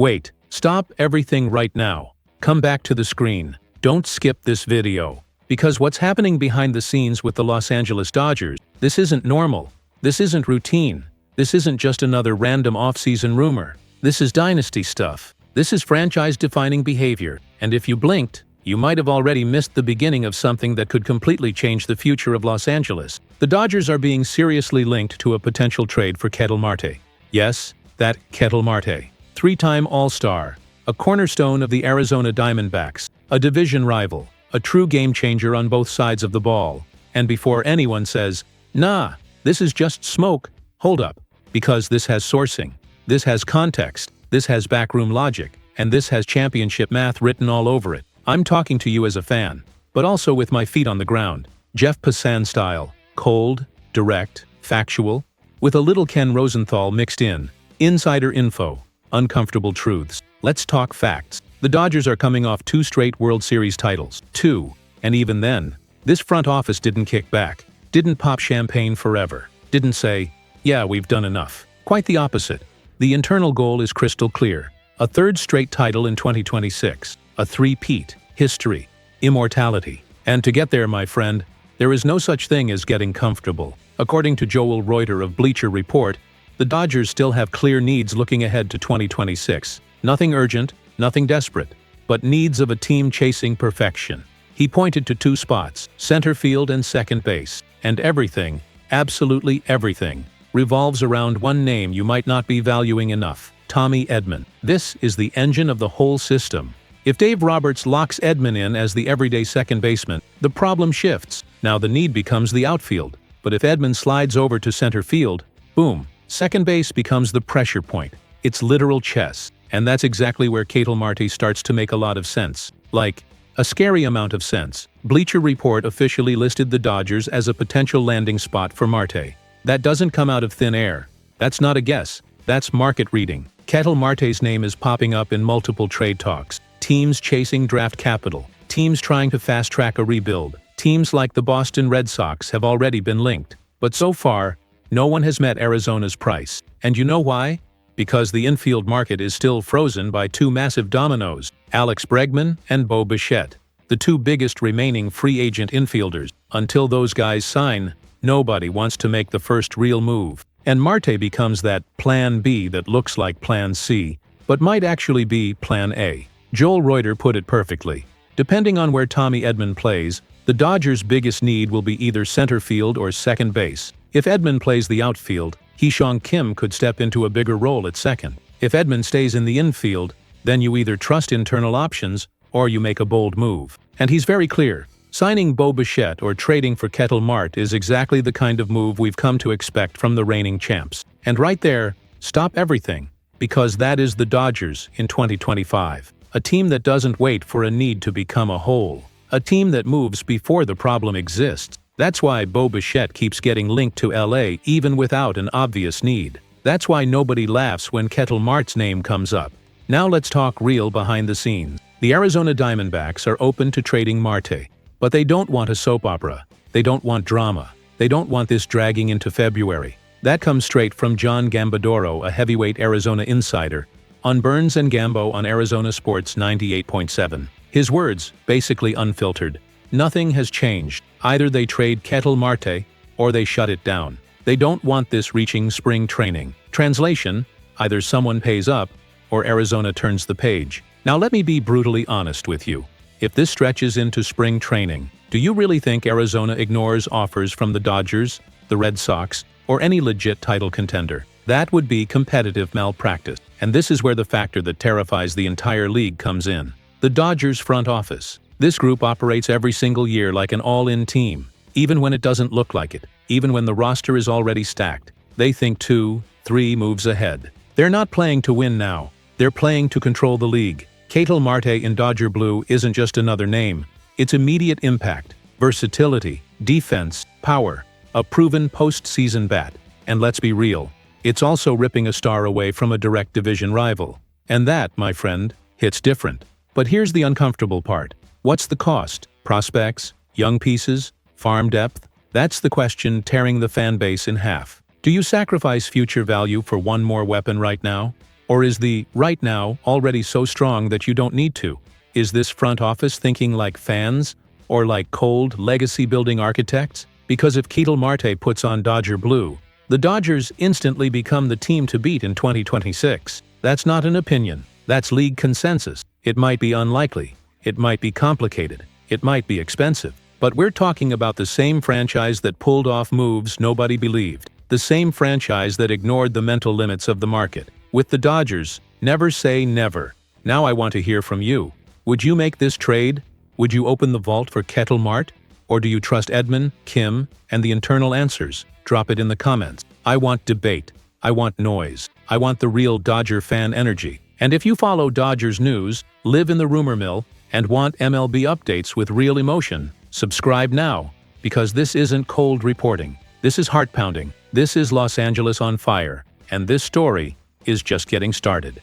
Wait, stop everything right now. Come back to the screen. Don't skip this video. Because what's happening behind the scenes with the Los Angeles Dodgers, this isn't normal. This isn't routine. This isn't just another random off-season rumor. This is dynasty stuff. This is franchise-defining behavior, and if you blinked, you might have already missed the beginning of something that could completely change the future of Los Angeles. The Dodgers are being seriously linked to a potential trade for Ketel Marte. Yes, that Ketel Marte. Three-time All-Star, a cornerstone of the Arizona Diamondbacks, a division rival, a true game-changer on both sides of the ball. And before anyone says, "Nah, this is just smoke," hold up. Because this has sourcing, this has context, this has backroom logic, and this has championship math written all over it. I'm talking to you as a fan, but also with my feet on the ground. Jeff Passan style, cold, direct, factual, with a little Ken Rosenthal mixed in. Insider info, uncomfortable truths. Let's talk facts. The Dodgers are coming off 2 straight World Series titles. 2. And even then, this front office didn't kick back, didn't pop champagne forever, didn't say, "Yeah, we've done enough." Quite the opposite. The internal goal is crystal clear. A 3rd straight title in 2026. A 3-peat. History. Immortality. And to get there, my friend, there is no such thing as getting comfortable. According to Joel Reuter of Bleacher Report, the Dodgers still have clear needs looking ahead to 2026. Nothing urgent, nothing desperate, but needs of a team chasing perfection. He pointed to 2 spots, center field and second base, and everything, absolutely everything, revolves around one name you might not be valuing enough: Tommy Edman. This is the engine of the whole system. If Dave Roberts locks Edman in as the everyday second baseman, the problem shifts. Now the need becomes the outfield. But if Edman slides over to center field, boom, second base becomes the pressure point. It's literal chess. And that's exactly where Ketel Marte starts to make a lot of sense. Like, a scary amount of sense. Bleacher Report officially listed the Dodgers as a potential landing spot for Marte. That doesn't come out of thin air. That's not a guess. That's market reading. Ketel Marte's name is popping up in multiple trade talks. Teams chasing draft capital. Teams trying to fast-track a rebuild. Teams like the Boston Red Sox have already been linked. But so far, no one has met Arizona's price. And you know why? Because the infield market is still frozen by 2 massive dominoes, Alex Bregman and Bo Bichette, the 2 biggest remaining free agent infielders. Until those guys sign, nobody wants to make the first real move. And Marte becomes that Plan B that looks like Plan C, but might actually be Plan A. Joel Reuter put it perfectly. Depending on where Tommy Edman plays, the Dodgers' biggest need will be either center field or second base. If Edman plays the outfield, Hee-Seong Kim could step into a bigger role at second. If Edman stays in the infield, then you either trust internal options or you make a bold move. And he's very clear. Signing Bo Bichette or trading for Ketel Marte is exactly the kind of move we've come to expect from the reigning champs. And right there, stop everything. Because that is the Dodgers in 2025. A team that doesn't wait for a need to become a whole. A team that moves before the problem exists. That's why Bo Bichette keeps getting linked to LA even without an obvious need. That's why nobody laughs when Ketel Marte's name comes up. Now let's talk real behind the scenes. The Arizona Diamondbacks are open to trading Marte. But they don't want a soap opera. They don't want drama. They don't want this dragging into February. That comes straight from John Gambadoro, a heavyweight Arizona insider, on Burns and Gambo on Arizona Sports 98.7. His words, basically unfiltered. Nothing has changed. Either they trade Ketel Marte, or they shut it down. They don't want this reaching spring training. Translation, either someone pays up, or Arizona turns the page. Now let me be brutally honest with you. If this stretches into spring training, do you really think Arizona ignores offers from the Dodgers, the Red Sox, or any legit title contender? That would be competitive malpractice. And this is where the factor that terrifies the entire league comes in. The Dodgers front office. This group operates every single year like an all-in team, even when it doesn't look like it, even when the roster is already stacked. They think 2, 3 moves ahead. They're not playing to win now. They're playing to control the league. Ketel Marte in Dodger Blue isn't just another name. It's immediate impact, versatility, defense, power, a proven postseason bat. And let's be real, it's also ripping a star away from a direct division rival. And that, my friend, hits different. But here's the uncomfortable part. What's the cost? Prospects? Young pieces? Farm depth? That's the question tearing the fan base in half. Do you sacrifice future value for one more weapon right now? Or is the right now already so strong that you don't need to? Is this front office thinking like fans? Or like cold, legacy-building architects? Because if Ketel Marte puts on Dodger blue, the Dodgers instantly become the team to beat in 2026. That's not an opinion. That's league consensus. It might be unlikely. It might be complicated. It might be expensive. But we're talking about the same franchise that pulled off moves nobody believed. The same franchise that ignored the mental limits of the market. With the Dodgers, never say never. Now I want to hear from you. Would you make this trade? Would you open the vault for Ketel Marte? Or do you trust Edman, Kim, and the internal answers? Drop it in the comments. I want debate. I want noise. I want the real Dodger fan energy. And if you follow Dodgers news, live in the rumor mill, and want MLB updates with real emotion, subscribe now. Because this isn't cold reporting. This is heart-pounding. This is Los Angeles on fire. And this story is just getting started.